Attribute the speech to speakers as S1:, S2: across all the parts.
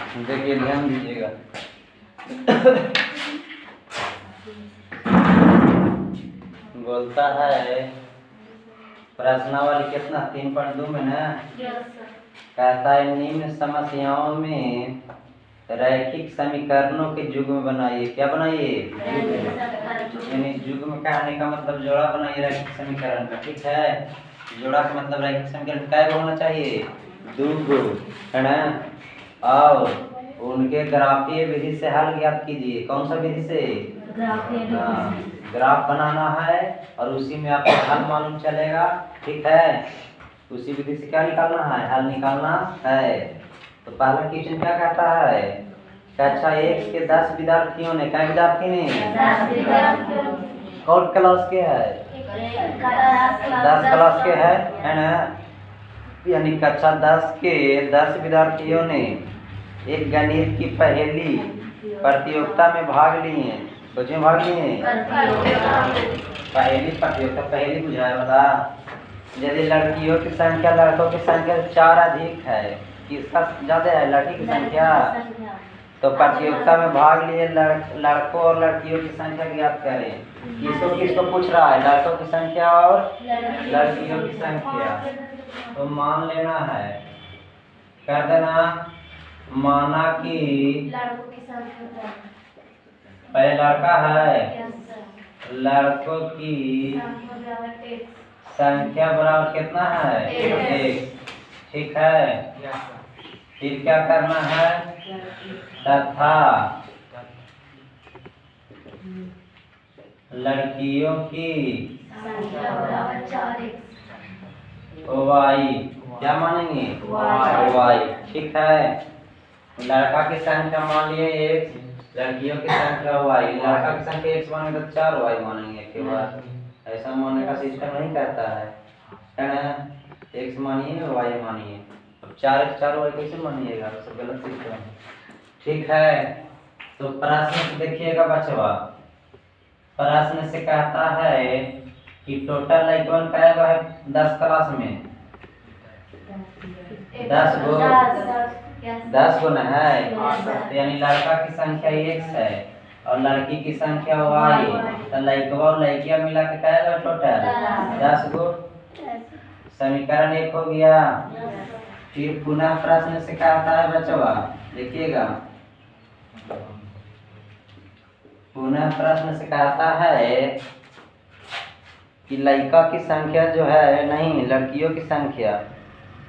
S1: देखिए ध्यान दीजिएगा। बोलता है प्रश्नावली कितना 3.2 में ना कहता है निम्न समस्याओं में रैखिक समीकरणों के युग्म बनाइए। क्या बनाइए? यानी युग्म कहने का मतलब जोड़ा बनाइए रैखिक समीकरण का। ठीक है, जोड़ा का मतलब रैखिक समीकरण क्या होना चाहिए? 2 है ना। और उनके ग्राफीय विधि से हल ज्ञात कीजिए। कौन सा विधि से? ग्राफ बनाना है और उसी में आपको हल मालूम चलेगा। ठीक है, उसी विधि से क्या निकालना है? हल निकालना है। तो पहला क्वेश्चन क्या कहता है? कक्षा 1 के 10 विद्यार्थियों ने, क्या विद्यार्थी ने? कौन क्लास के है? 10 क्लास के है ना। यानी कक्षा 10 के 10 विद्यार्थियों ने एक गणित की पहेली प्रतियोगिता में भाग लिए। कुछ में भाग लिए? पहेली प्रतियोगिता। पहेली बुझाए वाला। यदि लड़कियों की संख्या लड़कों की संख्या से 4 अधिक है, किसका ज्यादा है? लड़की की संख्या। तो प्रतियोगिता में भाग लिए लड़कों और लड़कियों की संख्या ज्ञात करें। किसको किसको पूछ रहा है? लड़कों की संख्या और लड़कियों की संख्या। तो मान लेना है, कर देना, माना कि पहले लड़का है, लड़कों की संख्या बराबर कितना है? 1। ठीक है, फिर क्या करना है? तथा लड़कियों की वाई। क्या मानेंगे? वाई। ठीक है, लड़का की संख्या मान लिए 1, लड़कियों की संख्या वाई। लड़का की संख्या 1 मानेंगे तो 4 वाई मानेंगे के बाद। ऐसा मानने का सिस्टम नहीं करता है ना। x मानिए वाई मानिए। अब 4 वाई कैसे मानिएगा? तो सब गलत सिस्टम है। ठीक है, तो प्रश्न देखिएगा बचवा। प्रश्न से कहता है कि टोटल लड़कन का है 10 क्लास में 10 गो न है। यानी लड़का की संख्या x है और लड़की की संख्या y। तो लड़कवा और लड़कियां मिला के क्या है टोटल? 10 गो। समीकरण 1 हो गया। फिर पुनः प्रश्न से कहता है बचवा, देखिएगा, पुनः प्रश्न से कहता है कि लड़का की संख्या जो है, नहीं लड़कियों की संख्या,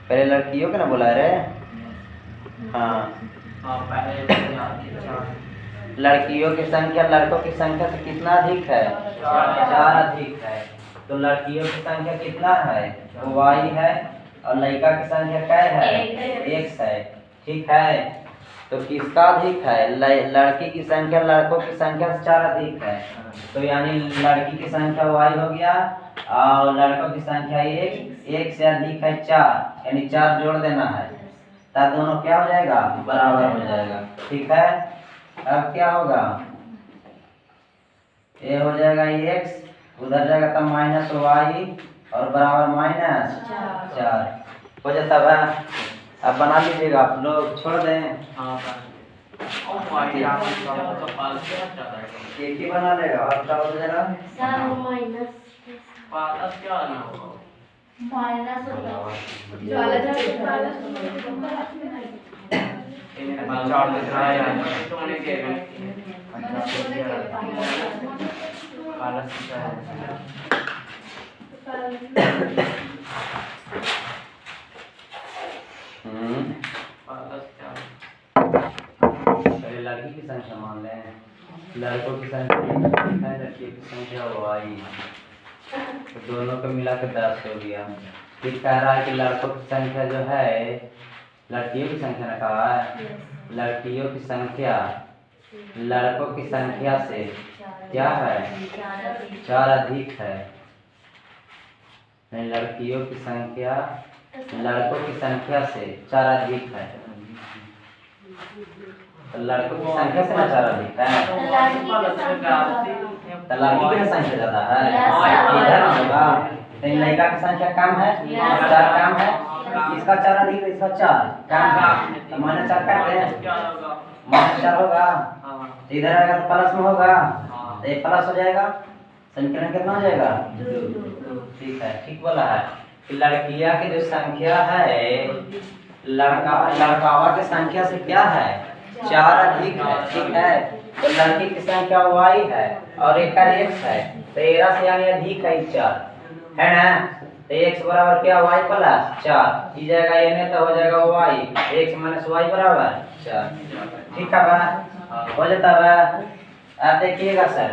S1: पहले लड़कियों का ना बुला रहे। हाँ, लड़कियों की संख्या लड़कों की संख्या से कितना अधिक है? 4 अधिक है। तो लड़कियों की संख्या कितना है? वाई है और लड़का की संख्या क्या है? x है। ठीक है, तो किसका अधिक है? लड़की की संख्या लड़कों की संख्या से 4 अधिक है। तो यानी लड़की की संख्या y हो गया और लड़कों की संख्या 1 से अधिक है 4, यानी 4 जोड़ देना है। तब दोनों क्या हो जाएगा? बराबर हो जाएगा। ठीक है, अब क्या होगा? ये हो जाएगा x, उधर जाएगा तब माइनस वाई और बराबर -4 हो जाता है। अब बना लीजिएगा आप लोग, छोड़ दें। एक ही बना लेगा और क्या हो जाएगा? पहले लड़की की संख्या मान लें, लड़कों की संख्या है, लड़कियों की संख्या वाई, तो दोनों को मिला के 10 हो गया। फिर कह रहा है कि लड़कों की संख्या जो है, लड़कियों की संख्या ने कहा है, लड़कियों की संख्या लड़कों की संख्या से क्या है? 4 अधिक है। लड़कियों की संख्या लड़कों की संख्या से 4 अधिक है। तो लड़कों की संख्या से 4 अधिक है, तो लड़की की संख्या ज्यादा है। इधर होगा, लेकिन लड़का की संख्या कम है, 4 कम है, इसका 4 अधिक है, इसका 4 तो -4 काट दें, -4 होगा। तो इधर आएगा तो प्लस में होगा, तो ये प्लस हो जाएगा। समीकरण कितना हो जाएगा? 2। ठीक है, ठीक बोला है। लड़कियां की जो संख्या है लड़कावा की संख्या से क्या है? 4 अधिक है। ठीक है, तो लड़की की संख्या y है और एक का x है, तो 13 से यानी अधिक है 4 है ना। तो x बराबर क्या? y प्लस 4 ई जाएगा, ये नहीं तो हो जाएगा y, x माइनस y बराबर 4। ठीक है बा, हो जाता है। अब देखिएगा सर,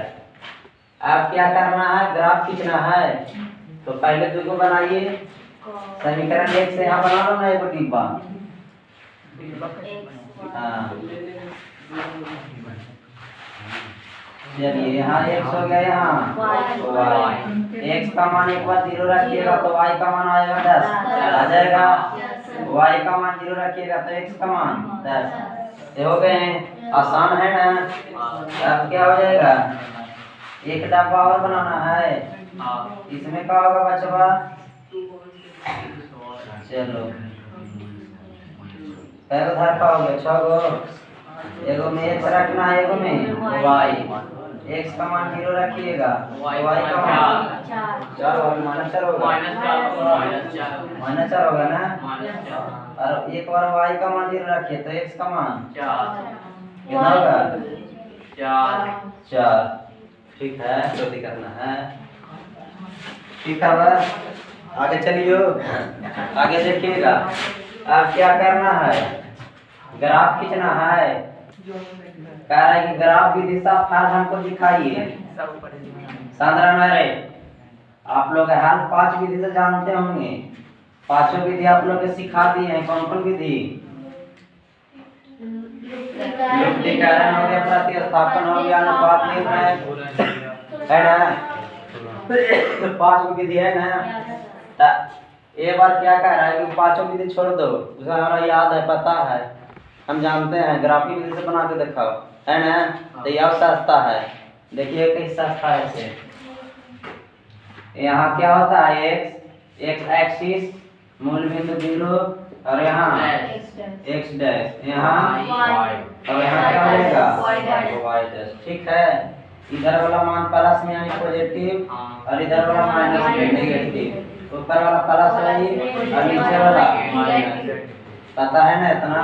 S1: अब क्या करना है? ग्राफ खींचना है। तो पहले 2 को बनाइए, समीकरण 1 से यहाँ बना लो ना एक डिब्बा। हाँ चलिए, यहाँ x हो गया, यहाँ y। x का मान एक बार 0 रखिएगा तो y का मान आएगा 10 आ जाएगा। y का मान 0 रखिएगा तो x का मान 10। ये हो गए हैं, आसान है ना। अब क्या हो जाएगा? एक डब्बा और बनाना है, इसमें क्या होगा बचवा? चलो कैगो धार का हो गया? 6 गो। एगो में x रखना है, एगो में y। x का मान 0 रखिएगा, y का मान 4 होगा, -4 होगा, -4 होगा ना। और एक बार y का मान 0 रखिए तो x का मान कितना होगा? 4। ठीक है, जल्दी करना है। ठीक है बस, आगे चलिए, आगे देखिएगा। अब क्या करना है? ग्राफ खींचना है। कह रहा है कि ग्राफ की दिशा फार हमको दिखाइए। साधारण है, आप लोग हाल 5 विधि से जानते होंगे। 5 विधि आप लोग के सिखा दी है। कौन कौन विधि? लुप्तीकरण हो गया, प्रतिस्थापन हो गया, अनुपात निर्णय है ना। तो 5 विधि है ना। एक बार क्या कह रहा है कि 5 विधि छोड़ दो, उसे हमारा याद है, पता है, हम जानते हैं। ग्राफिक विधि से बना के दिखाओ, है ना। तो यह सस्ता है, देखिए किस सस्ता है से। यहाँ क्या होता है? x एक्सिस मूल बिंदु 0 और यहाँ x डैश, यहाँ और यहाँ क्या हो जाएगा? y dash. ठीक है, इधर वाला मान प्लस में यानी पॉजिटिव और इधर वाला माइनस में नेगेटिव। ऊपर वाला प्लस है और नीचे वाला माइनस। पता है ना इतना?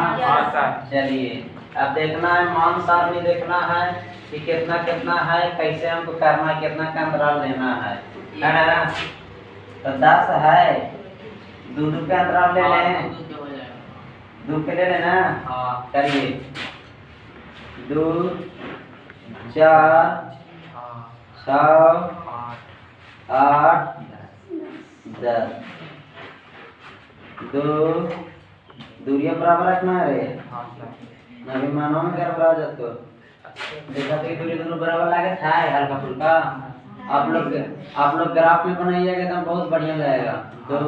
S1: चलिए अब देखना है, मान सारणी देखना है कि कितना कितना है, कैसे हमको करना है, कितना का अंतराल लेना है ना। तो 10 है, 2 के अंतराल ले लें, 2 के ले लेना। करिए 2 4 6 8 10। 2 दूरियां बराबर रखना है रे, नवी मानो में कर बराबर जातो। देखा तो दूरी दोनों बराबर लागे था हल्का फुल्का। आप लोग ग्राफ में बनाइएगा एकदम बहुत बढ़िया लगेगा। 2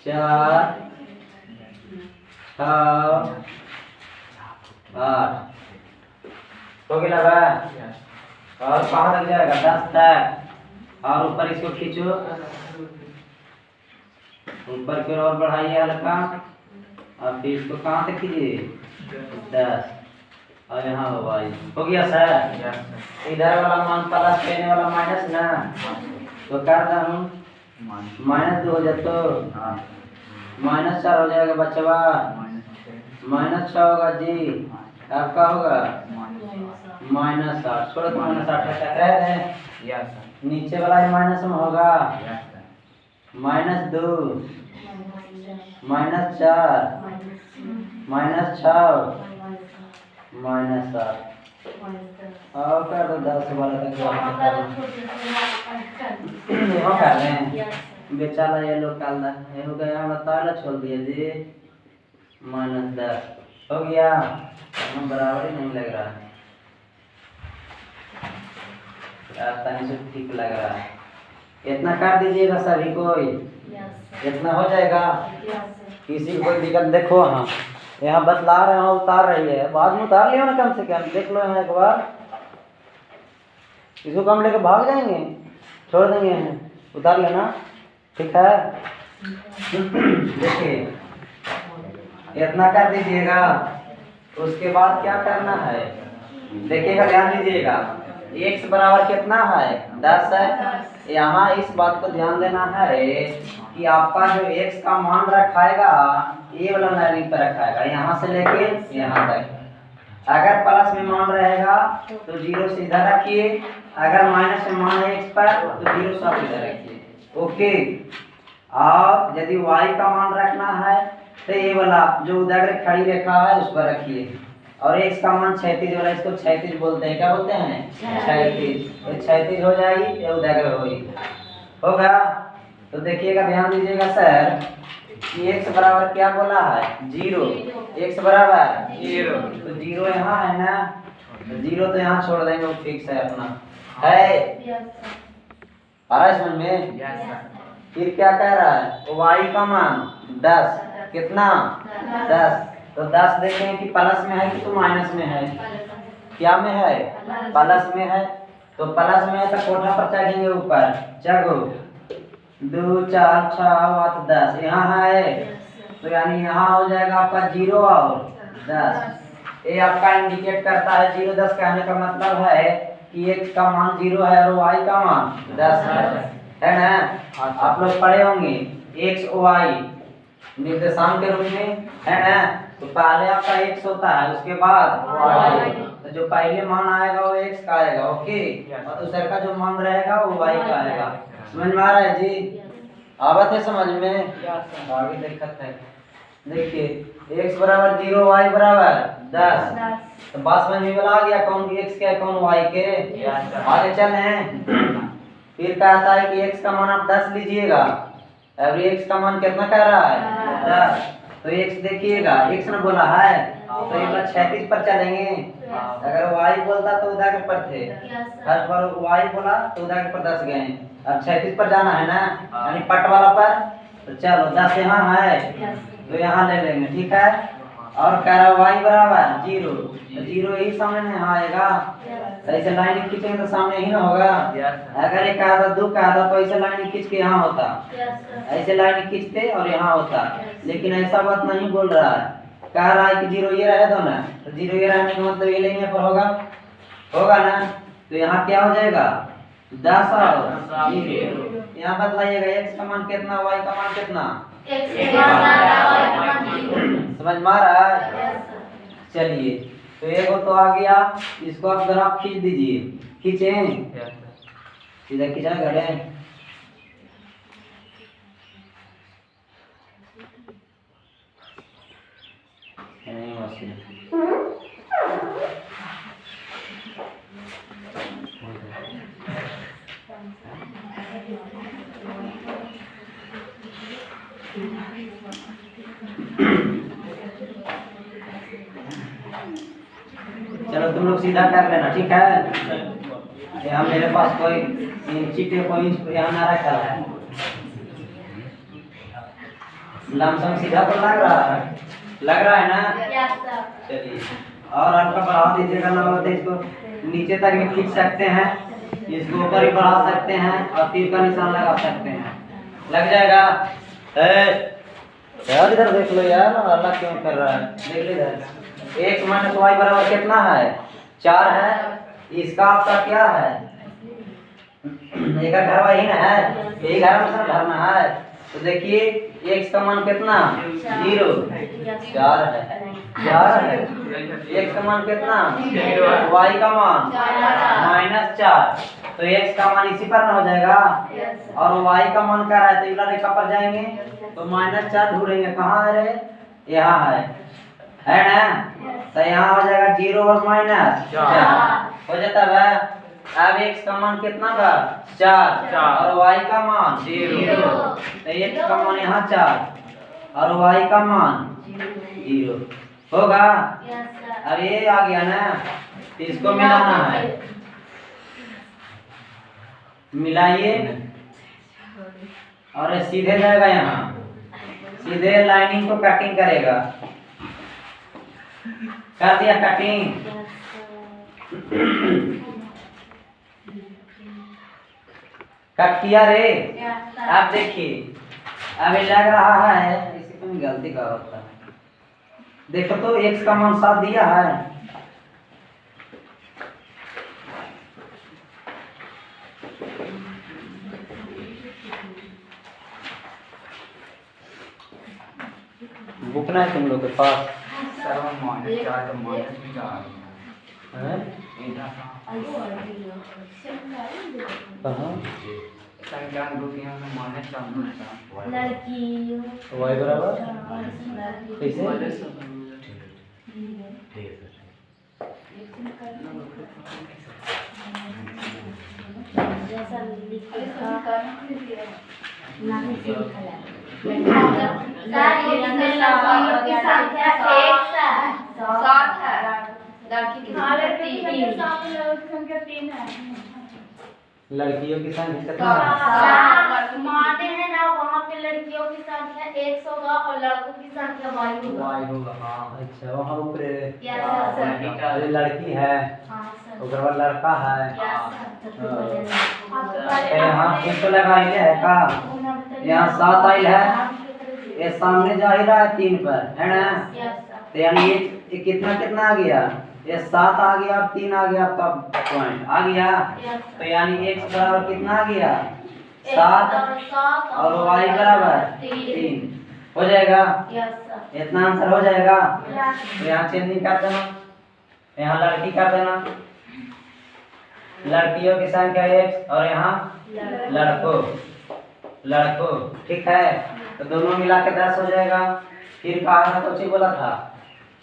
S1: 4 6 8 हो गया बा। और कहाँ तक जाएगा? 10 तक। और ऊपर इसको खींचो, ऊपर की ओर और बढ़ाइए हल्का, और फिर इसको कहाँ तक खींचिए? 10। और यहाँ हो गया सर। इधर वाला मान प्लस, लेने वाला माइनस ना, तो कर रहा हूँ -2 हो जाए तो -4 हो जाएगा बच्चवा। -6 होगा जी, आपका होगा -8। छोड़ दो, -8 टकरा है, नीचे वाला ही माइनस में होगा। -2 -4 -6 -8 और कर दो 10 वाला तक हो कर रहे हैं। बेचारा ये लोग काल ये हो गया, हम ताला छोड़ दिए जी। -10 हो गया, हम बराबर ही नहीं लग रहा है, तनी से ठीक लग रहा है। इतना कर दीजिएगा सभी को, इतना हो जाएगा। किसी को कोई दिक्कत? देखो हाँ, यहाँ बतला रहे हैं, उतार रही है, बाद में उतार लियो ना, कम से कम देख लो यहाँ एक बार। इसको कम लेके भाग जाएंगे, छोड़ देंगे, उतार लेना। ठीक है। देखिए इतना कर दीजिएगा। उसके बाद क्या करना है देखिएगा, ध्यान दीजिएगा। x बराबर कितना है 10 है। यहाँ इस बात को ध्यान देना है कि आपका जो x का मान रखाएगा ये वाला लाइन पर रखाएगा, यहाँ से लेके यहाँ तक। अगर प्लस में मान रहेगा तो जीरो सीधा रखिए, अगर माइनस में मान है x पर तो जीरो सब इधर रखिए। ओके। और यदि y का मान रखना है तो ये वाला जो उधर खड़ी रेखा है उस पर रखिए। और x का मान 36 वाला, इसको 36 बोलते हैं। क्या बोलते हैं? 36। तो 36 हो जाएगी या उधर होगा। तो देखिएगा, ध्यान दीजिएगा सर कि x बराबर क्या बोला है 0। x बराबर 0, तो 0 यहाँ है ना, तो 0 तो यहाँ छोड़ देंगे, वो फिक्स है अपना है। आ रहा है समझ में? फिर क्या कह रहा है, तो y का मान 10 कितना 10। तो 10 देखें कि प्लस में है कि तो माइनस में है। क्या में है? प्लस में है। तो प्लस में है तो कोठा पर चढ़ेंगे ऊपर, चढ़ो 2 4 6 8 10 यहाँ है, तो यानी यहाँ हो जाएगा आपका 0 और 10। ये आपका इंडिकेट करता है 0 10 कहने का मतलब है कि x का मान 0 है और y का मान 10 है ना। आप लोग पढ़े होंगे x y निर्देशांक के रूप में, है ना। तो पहले आपका x होता है, उसके बाद y। तो जो पहले मान आएगा वो x का आएगा, ओके। और दूसरे का जो मान रहेगा वो y का आएगा। समझ में आ रहा है जी? आवत है समझ में? आगे देखते हैं। देखिए x बराबर 0 y बराबर 10। तो बात समझ में आ गया कौन x के कौन y के। आगे चलें। फिर कहता है कि x का मान आप 10 लीजिएगा। अब x का मान कितना कह रहा है 10। तो x देखिएगा, x ने बोला है तो ये वाला 36 पर चलेंगे। अगर y बोलता तो उधर के पर थे, हर बार y बोला तो उधर के पर 10 गए। अब 36 पर जाना है ना, यानी पट वाला पर। तो चलो 10 यहाँ है तो यहाँ ले लेंगे, ठीक है। और कह रहा y बराबर 0, तो 0 यही सामने में आएगा। तो ऐसे लाइन खींचेंगे तो सामने ही ना होगा। अगर एक कहा था 2 कहा था तो ऐसे लाइन खींच के यहाँ होता, ऐसे लाइन खींचते और यहाँ होता। लेकिन ऐसा बात नहीं बोल रहा है, कह रहा है कि 0 ये रहे दो ना, तो 0 ये रहने का मतलब ये लेने पर होगा ना। तो यहाँ क्या हो जाएगा 10 और 0। यहाँ बतलाइएगा x का मान कितना, y का मान कितना। समझ में आ रहा है? चलिए तो एक तो आ गया, इसको आप ग्राफ खींच दीजिए। खींचें, सीधा खींचा घड़े। चलो तुम लोग सीधा कर लेना, ठीक है। यहाँ मेरे पास कोई इंची टेप कोई यहाँ ना रखा है। लमसम सीधा तो लग रहा है ना। चलिए और आपका बढ़ा दीजिएगा ना, इसको नीचे तक भी खींच सकते हैं, इसको ऊपर भी बढ़ा सकते हैं और तीर का निशान लगा सकते हैं, लग जाएगा। यार इधर देख लो यार, अल्लाह क्यों कर रहा है, देख लो इधर। x माइनस वाई बराबर कितना है 4 है। इसका आपका क्या है, एक घर वही ना है, यही घर में भरना है। तो देखिए x का मान कितना 0 4 है, 4 है। x का मान कितना y का मान -4। तो x का मान इसी पर ना हो जाएगा, और y का मान क्या है, तो इधर रेखा पर जाएंगे तो -4 ढूंढेंगे, कहाँ है रे, यहाँ है ना। तो यहाँ हो जाएगा 0 और -4 हो जाता है। अब x का मान कितना का 4 और y का मान 0। तो x का मान यहाँ 4 और y का मान 0 होगा। अब ये आ गया ना, इसको मिलाना है, मिलाइए और सीधे जाएगा, यहाँ सीधे लाइनिंग को कटिंग करेगा। कर दिया कटिंग। कट किया रे। आप देखिए अभी लग रहा है इसी में गलती का होता है। देखो तो x का मान 7 दिया है, बुक ना है तुम लोग के पास? y बराबर कैसे? लड़कियों की संख्या कितना है?
S2: माने हैं ना वहाँ पे लड़कियों की संख्या 100 होगा और लड़कों की संख्या y होगा।
S1: हाँ अच्छा, वहाँ ऊपर
S2: यस
S1: अरे लड़की है, उधर वाला लड़का है। यहाँ किस लगाइले है का? यहाँ 7 आइल है, ये सामने जा ही रहा है 3 पर, है ना? तो यानी ये कितना कितना आ गया? ये 7 आ गया, 3 आ गया, आपका पॉइंट आ गया। तो यानी x बराबर कितना आ गया? 7 और y बराबर 3 हो जाएगा। इतना आंसर हो जाएगा। तो यहाँ चेंजिंग कर देना, यहाँ लड़की कर देना, लड़कियों की संख्या x और यहाँ लड़कों, ठीक है? तो दोनों मिला के 10 हो जाएगा। फिर कहा तो बोला था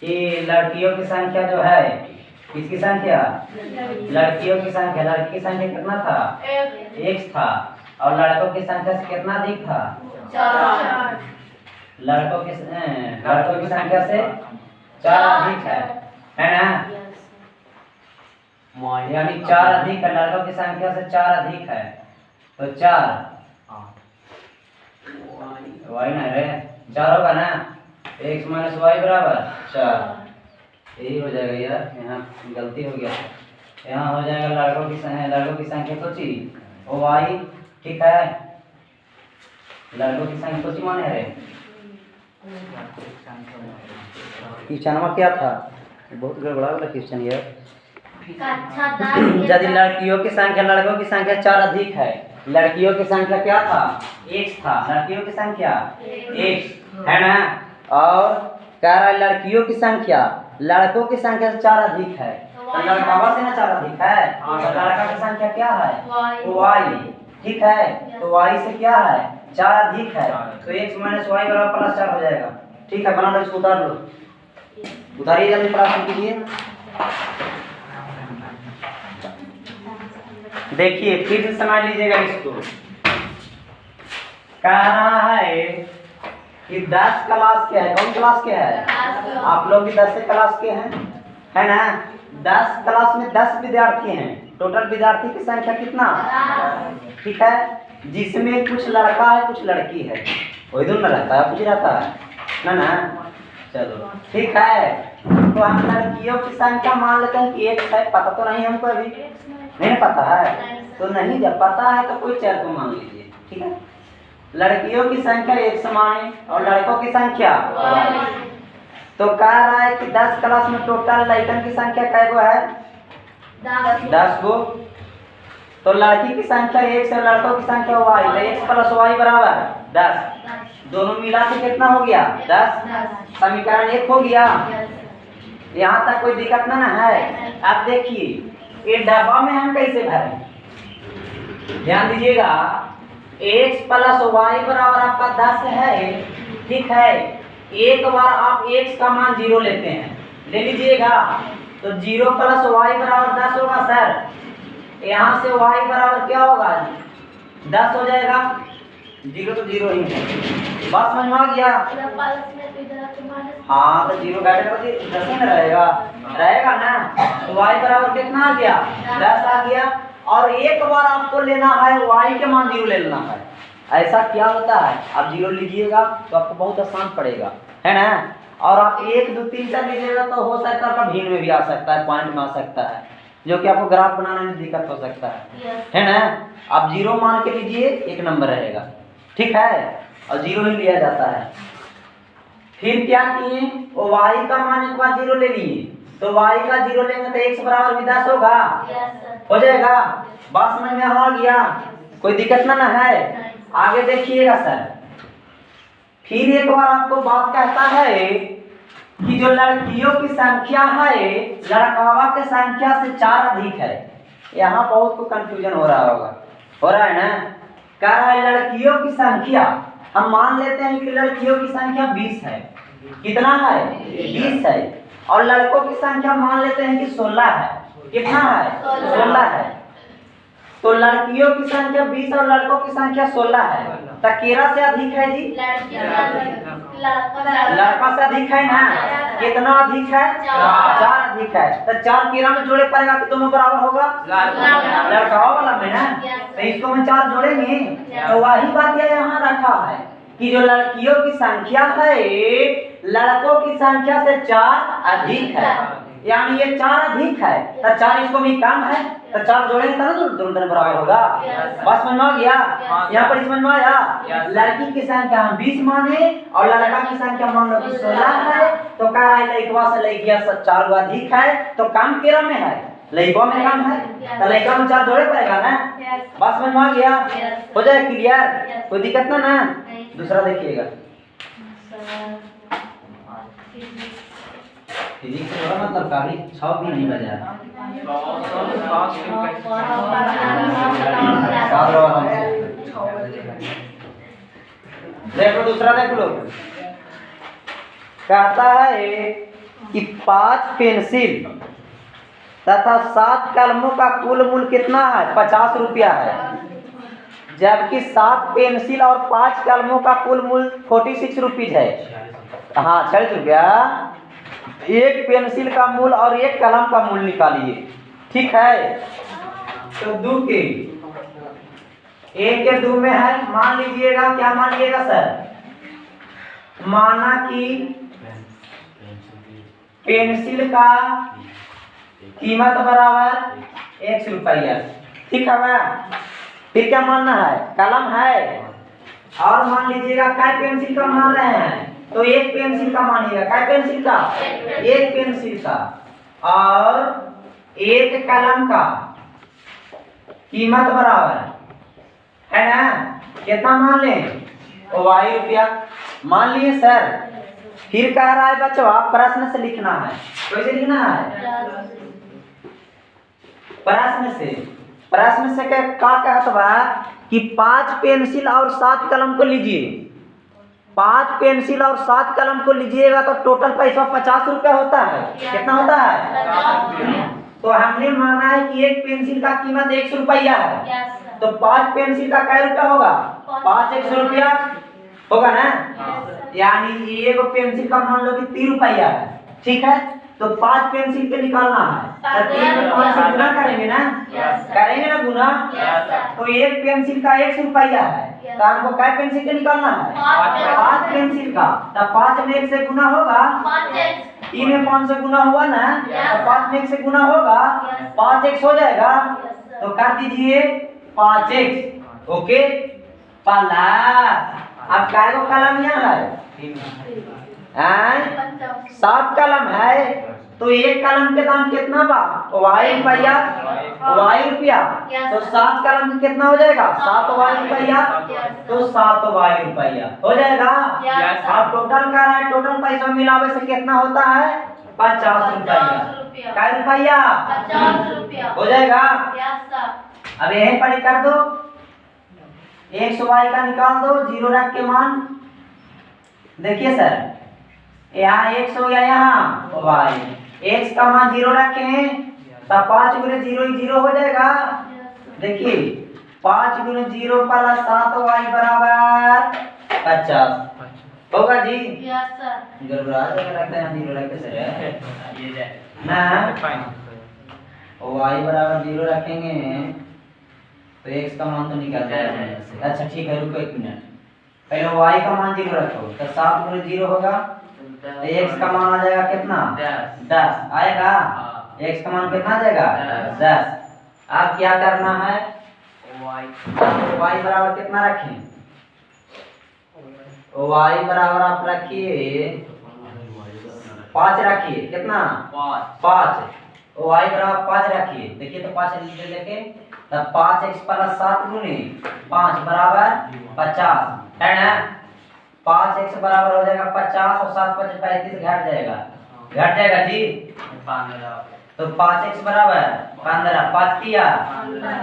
S1: कि लड़कियों की संख्या जो है, किसकी संख्या? लड़कियों की संख्या, लड़की की संख्या कितना था? x था, और लड़कों की संख्या से कितना अधिक था? 4। लड़कों की संख्या से 4 अधिक है ना? यानी 4 अधिक है, लड़कों की संख्या से 4 अधिक है, तो 4 y ना रे 4 होगा ना? x माइनस वाई बराबर 4, यही हो जाएगा यार, यहाँ गलती हो गया। यहाँ हो जाएगा लड़कों की संख्या सोची y, ठीक है? लड़कों की संख्या सोची माने रे क्वेश्चन क्या था? बहुत गड़बड़ा वाला क्वेश्चन है। यदि लड़कियों की संख्या लड़कों की संख्या 4 अधिक है, लड़कियों की संख्या क्या था? x था, लड़कियों की संख्या x है ना? और कह रहा है लड़कियों की संख्या लड़कों की संख्या से 4 अधिक है, तो लड़का से ना 4 अधिक है, तो लड़का की संख्या क्या है? y, ठीक है? तो y से क्या है? 4 अधिक है, तो x माइनस वाई बराबर प्लस 4 हो जाएगा। ठीक है, बना लो, इसको उतार लो, उतारिए जल्दी प्राप्त कीजिए। देखिए फिर से समझ लीजिएगा इसको। कह रहा है कि 10 क्लास के है, कौन क्लास के है? आप लोग भी 10 क्लास के हैं, है ना? 10 क्लास में 10 विद्यार्थी हैं, टोटल विद्यार्थी की संख्या कितना? ठीक है, जिसमें कुछ लड़का है कुछ लड़की है, वही दोनों रहता है, कुछ रहता है ना? चलो ठीक है, तो हम लड़कियों की संख्या मान लेते हैं कि 1 है, पता तो नहीं हमको, अभी नहीं पता है, तो नहीं, जब पता है तो कोई चर को मान लीजिए, ठीक है? लड़कियों की संख्या 1 माने और लड़कों की संख्या, तो कह रहा है कि 10 क्लास में टोटल लड़कन की संख्या कै गो है? 10 गो। तो लड़की की संख्या 1 से लड़कों की संख्या y, तो x प्लस वाई बराबर 10, दोनों मिला के कितना हो गया? 10। समीकरण 1 हो गया। यहाँ तक कोई दिक्कत ना है? अब देखिए ये डब्बा में हम कैसे भरें, ध्यान दीजिएगा। x प्लस वाई बराबर आपका 10 है, ठीक है? एक बार आप x का मान 0 लेते हैं, ले लीजिएगा, तो 0 प्लस वाई बराबर 10 होगा सर। यहाँ से y बराबर क्या होगा? 10 हो जाएगा, 0 तो 0 ही है, बस समझ में आ गया? हाँ, तो 0 घटेगा तो 10 ही रहेगा ना? तो y बराबर कितना आ गया? 10 आ गया। और एक बार आपको लेना है y के मान 0 ले लेना है। ऐसा क्या होता है, आप 0 लीजिएगा तो आपको बहुत आसान पड़ेगा, है ना? और आप 1 2 3 4 लीजिएगा तो हो सकता है आपका भीड़ में भी आ सकता है, पॉइंट में आ सकता है, जो कि आपको ग्राफ बनाने में दिक्कत हो सकता है ना? आप 0 मान के लीजिए, 1 नंबर रहेगा, ठीक है? और जीरो ही लिया जाता है। फिर क्या किए, वो y का मान एक बार जीरो ले लिए, तो y का जीरो लेंगे तो x बराबर भी 10 होगा, हो जाएगा। बात समझ में आ गया, कोई दिक्कत ना है। आगे देखिएगा सर, फिर एक बार आपको बात कहता है कि जो लड़कियों की संख्या है लड़कावा की संख्या से 4 अधिक है। यहाँ बहुत को कंफ्यूजन हो रहा होगा, हो रहा है ना। कह रहा है लड़कियों की संख्या, हम मान लेते हैं कि लड़कियों की संख्या 20 है। कितना है? 20 है। और लड़कों की संख्या मान लेते हैं कि 16 है। कितना है? 16 है। तो लड़कियों की संख्या 20 और लड़कों की संख्या 16 है, तो केरा से अधिक है जी? लड़का से अधिक है ना। कितना अधिक है? 4 अधिक है। तो 4 केरा में जोड़े पड़ेगा कि दोनों बराबर होगा? लड़काओं वाला में ना, तो इसको में 4 जोड़ेंगे। तो वही बात यहाँ रखा है कि जो लड़कियों की संख्या है लड़कों की संख्या से 4 अधिक है, यानी ये 4 अधिक है तो 4 इसको भी कम है, तो 4 जोड़ेंगे तब तो दोनों बराबर होगा। बस समझ में आ गया? यहाँ पर समझ में आया। लड़की की संख्या हम 20 माने और लड़का की संख्या मान लो कि 16 है, तो कह रहा है लड़कवा से लड़किया 4 अधिक है तो कम केरा में है, लड़का में कम है, तो लड़का में 4 जोड़े पड़ेगा ना। बस समझ में आ गया? हो जाए क्लियर, कोई दिक्कत ना। दूसरा देखिएगा, फिजिक्स से बड़ा मतलब काफी 6 भी नहीं बजा। देख लो दूसरा, देख लो। कहता है कि 5 पेंसिल तथा 7 कलमों का कुल मूल्य कितना है? 50 रुपया है। जबकि 7 पेंसिल और 5 कलमों का कुल मूल्य 46 रुपीज है। हाँ 40 रुपया। एक पेंसिल का मूल्य और एक कलम का मूल्य निकालिए। ठीक है, तो 2 के 1 के 2 में है। मान लीजिएगा, क्या मान लीजिएगा सर? माना कि पेंसिल का कीमत बराबर 1 रुपया। ठीक है। फिर क्या मानना है? कलम है। और मान लीजिएगा क्या पेंसिल का मान रहे हैं, तो 1 पेंसिल का मानिएगा। क्या पेंसिल का? 1 पेंसिल का। और 1 कलम का कीमत बराबर है ना, कितना मान लें? y रुपया मान लिए सर। फिर कह रहा है बच्चों आप प्रश्न से लिखना है। कैसे लिखना है? प्रश्न से क्या कहत बा कि 5 पेंसिल और 7 कलम को लीजिए। 5 पेंसिल और 7 कलम को लीजिएगा तो टोटल पैसा 50 रुपया होता है। कितना होता है? तो हमने माना है कि 1 पेंसिल का कीमत 100 रुपया है, तो 5 पेंसिल का क्या रुपया होगा? 5 100 रुपया होगा ना। यानी एक पेंसिल का मान लो कि 30 रुपया है। ठीक है, तो 5 पेंसिल के निकालना है तो 3 में 5 से गुना करेंगे ना। करेंगे ना गुना। तो 1 पेंसिल का 100 रुपया है, तो हमको क्या पेंसिल के निकालना है? 5 पेंसिल का। तो 5 में 1 से गुना होगा, 3 में 5 से गुना हुआ ना, तो 5 में 1 से गुना होगा, 5x हो जाएगा। तो कर दीजिए 5x। ओके प्लस, अब काय को कलम यहाँ है? 7 कलम है, तो 1 कलम के दाम कितना बा? y रुपया। तो 7 कलम में कितना हो जाएगा? 7y रुपया। तो 7y रुपया हो जाएगा। अब टोटल का है, टोटल पैसा मिलावे से कितना होता है? 50 रुपया। क्या रुपया? 50 रुपया हो जाएगा। अब यहीं पर कर दो, 100y का निकाल दो, 0 रख के मान। देखिए सर, यहाँ 100 या यहाँ y, x का मान 0 रखें तो 5 गुने 0 ही 0 हो जाएगा। देखिए 5 गुने 0 प्लस 7y बराबर 50 होगा जी। जरूर आ जाएगा, लगता है 0 रखते सर ना। y बराबर 0 रखेंगे तो x का मान तो निकल जाएगा। अच्छा ठीक है, रुको 1 मिनट, पहले y का मान 0 रखो, तो 7 गुने 0 होगा, तो x का मान आ जाएगा कितना? 10 आएगा। x का मान कितना आ जाएगा? 10। अब क्या करना है? y बराबर कितना रखें? y बराबर आप रखिए 5 रखिए, कितना 5। y बराबर 5 रखिए, देखिए तो 5 नीचे लेके तब 5x प्लस 7 गुने 5 बराबर 50 है ना। 5x बराबर हो जाएगा 50 और 7 5 35 घट जाएगा जी। तो 5x बराबर 15, 5 किया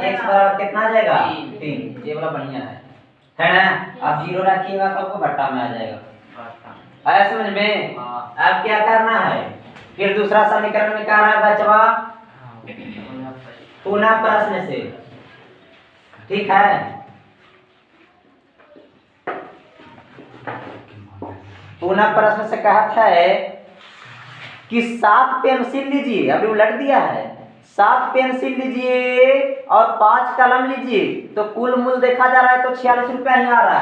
S1: x बराबर कितना आ जाएगा 3। ये वाला बढ़िया है ना। अब 0 रखिएगा तो आपको भट्टा में आ जाएगा। आया समझ में। अब क्या करना है, फिर दूसरा समीकरण में क्या रहा है बचवा, पुनः प्रश्न से, ठीक है। पुनः प्रश्न से कहता है कि 7 पेंसिल लीजिए, अभी उलट दिया है, 7 पेंसिल लीजिए और 5 कलम लीजिए, तो कुल मूल देखा जा रहा है तो 46 रुपया ही आ रहा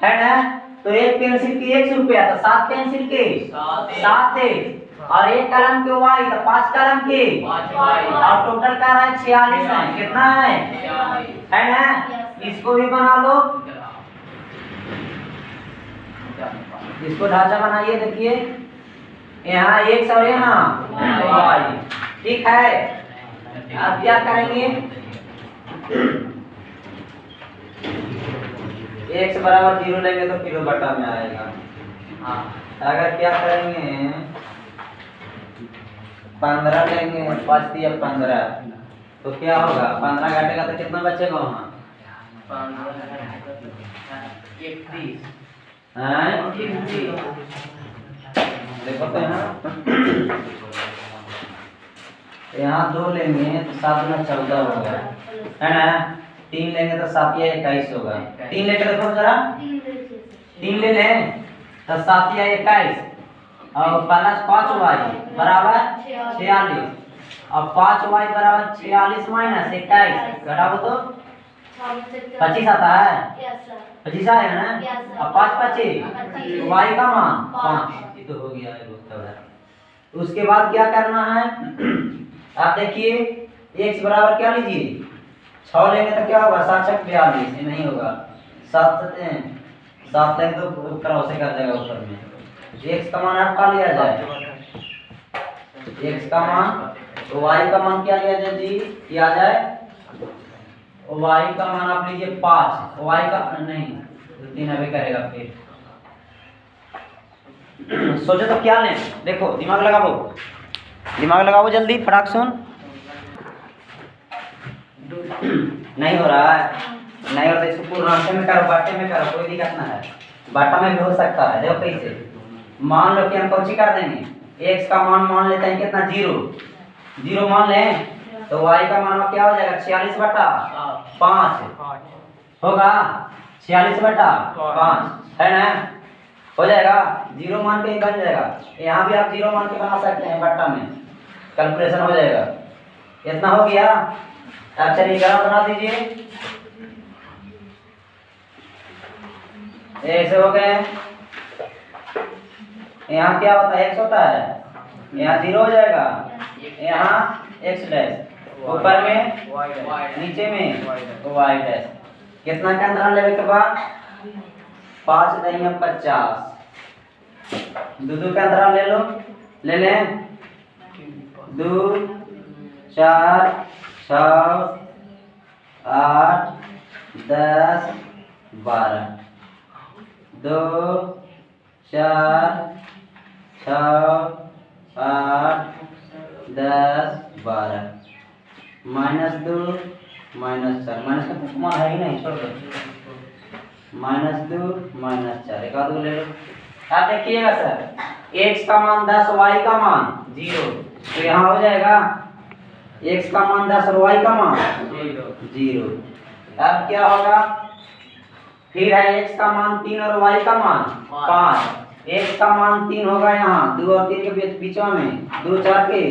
S1: है ना। तो एक पेंसिल की 100 रुपया, तो 7 पेंसिल के 7 है, और एक कलम के वाई तो 5 कलम के, और टोटल का रहा है 46 है। कितना है ना। इसको भी बना लो, इसको ढांचा बनाइए। देखिए यहाँ x और यहाँ y, ठीक है। अब क्या करेंगे, x बराबर 0 लेंगे तो किलो बटा में आएगा। अगर क्या करेंगे 15 लेंगे, 5 दिया 15, तो क्या होगा 15 घटेगा तो कितना बचेगा वहाँ 31। देखो तो यहाँ 2 लेंगे तो 7 में 14 होगा, है ना। 3 लेंगे तो 7 या 21 होगा। 3 लेके देखो जरा, 3 ले लें तो 7 या 21 और प्लस 5y बराबर 46, और 5y बराबर 46 माइनस 21 घटाओ तो 25 आता है। 25 आया ना। अब 5 25 y का मान 5, ये तो हो गया है बहुत। उसके बाद क्या करना है, आप देखिए x बराबर क्या लीजिए 6 लेंगे तो क्या होगा 7 6 42, ये नहीं होगा 7 लेंगे तो क्रॉस से कर जाएगा ऊपर में। x का मान आप क्या लिया जाए, x का मान, तो y का मान क्या लिया जाए जी, क्या आ जाए y का मान आप लीजिए 5, y का नहीं 3 अभी करेगा फिर। सोचो तो क्या लें, देखो दिमाग लगाओ जल्दी फटाक सुन। नहीं हो रहा है, नहीं हो रहा, इसको पूर्णांक में करो, बाटे में करो, कोई दिक्कत ना है, बाटा में भी हो सकता है। देखो कैसे, मान लो कि हम कौन सी कर देंगे, x का मान लेते हैं कितना 0 मान लें, तो y का मान क्या हो जाएगा 46 बटा 5 होगा, 46 बटा 5 है ना, हो जाएगा। 0 मान के ही बन जाएगा, यहाँ भी आप 0 मान के बना सकते हैं, बट्टा में कैलकुलेशन हो जाएगा। इतना हो गया। अब चलिए ग्राफ बना दीजिए, ऐसे हो गए। यहाँ क्या होता है x होता है, यहाँ 0 हो जाएगा, यहाँ x डैश, ऊपर में नीचे में y डैश। कितना का अंतराल लेने के बाद 5 नहीं 50, 2 का अंतराल ले लो, ले लें 2 4 6 8 10 12, 2 4 6 8 10 12, -2 -4, माइनस का मान है ही नहीं, छोड़ दो, -2 -4, एक आध ले लो। आप देखिएगा सर, x का मान 10, y का मान 0, तो यहाँ हो जाएगा x का मान 10 और y का मान 0। अब क्या होगा, फिर है x का मान 3 और y का मान 5, x का मान 3 होगा यहाँ 2 और 3 के बीचों में, 2 4 के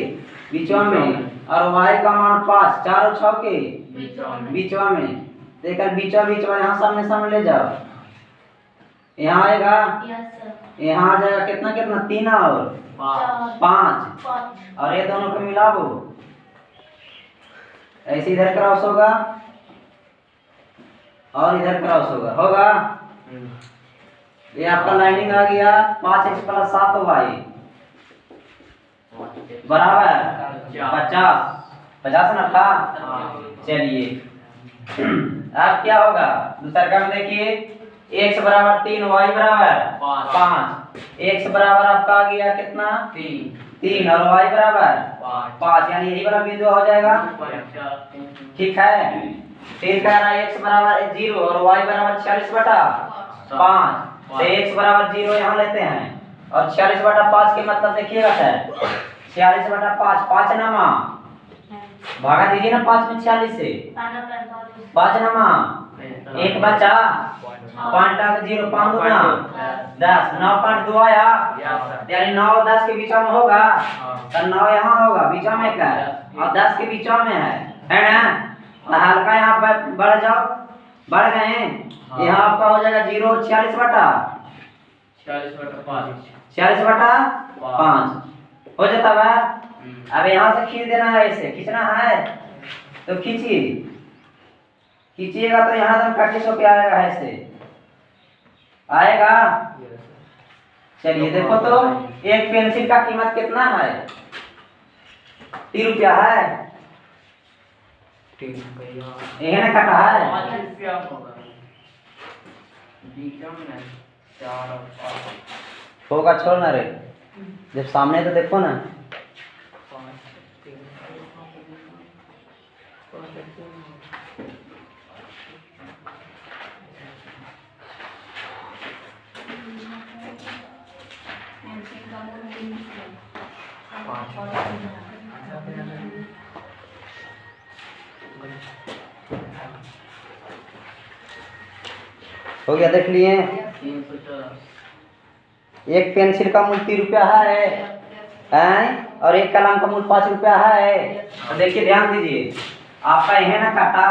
S1: बीचों में, और y का मान 5 4 और 6 के बीचों में, देखकर बीचों यहाँ सामने ले जाओ, यहाँ आएगा, यहाँ आ जाएगा कितना 3 और 5, और ये दोनों को मिला दो, ऐसे इधर क्रॉस होगा और इधर क्रॉस होगा, ये आपका लाइनिंग आ गया 5x प्लस 7y बराबर 50 ना था। चलिए अब क्या होगा दूसरा काम देखिए, x बराबर 3 y बराबर 5। x बराबर आपका आ गया कितना 3 और y बराबर 5, यानी यही वाला बिंदु हो जाएगा। ठीक है, फिर कह रहा है x बराबर 0 और y बराबर 46/5, तो x बराबर 0 यहाँ लेते हैं और 46/5 के मतलब देखिएगा सर 46/5 5 नामा भागा दीजिए ना 5 में 46 से 5 नामा 1 बचा 5 0 5 दूना 10 9.2 आया, यानी 9 और 10 के बीच में होगा तो 9 यहाँ होगा बीच में का और 10 के बीच में है ना। तो हल्का यहाँ पर बढ़ जाओ, बढ़ गए यहाँ आपका हो जाएगा 0 और 46/5 हो जाता है। अब यहाँ से खींच देना है, ऐसे खींचना है तो खींचिए, खींचिएगा तो यहाँ से 25 पे आएगा, ऐसे आएगा। चलिए देखो तो एक पेंसिल का कीमत कितना है 3 रुपया है, यही ना कटा है। होगा छोड़ ना रे, जब सामने तो देखो ना। हो गया, देख लिए। एक पेंसिल का मूल्य 3 रुपया है और एक कलम का मूल्य 5 रुपया है। तो देखिए ध्यान दीजिए, आपका यह ना काटा,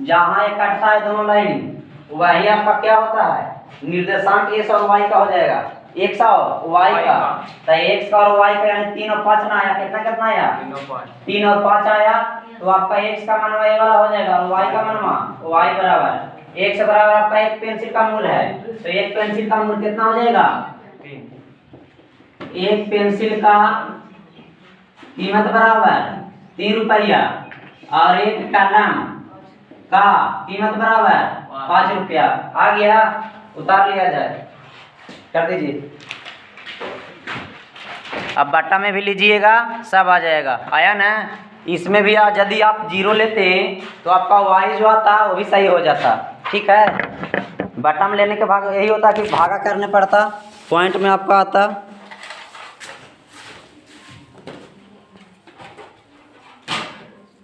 S1: जहाँ ये काटता है दोनों लाइन वही आपका क्या होता है निर्देशांक x और y का हो जाएगा, x और y का। तो x का और y का यानी 3 और 5 ना आया, कितना कितना आया 3 और 5 आया, तो आपका x का मनवा ये वाला हो जाएगा और y का मनवा y बराबर x बराबर आपका एक पेंसिल का मूल्य है, तो एक पेंसिल का मूल्य कितना हो जाएगा, एक पेंसिल का कीमत बराबर 3 रुपया और एक कलम का कीमत बराबर 5 रुपया। आ गया, उतार लिया जाए, कर दीजिए। अब बट्टा में भी लीजिएगा सब आ जाएगा, आया ना। इसमें भी यदि आप 0 लेते तो आपका y जो आता वो भी सही हो जाता। ठीक है, बट्टा में लेने के भाग यही होता कि भागा करने पड़ता, पॉइंट में आपका आता।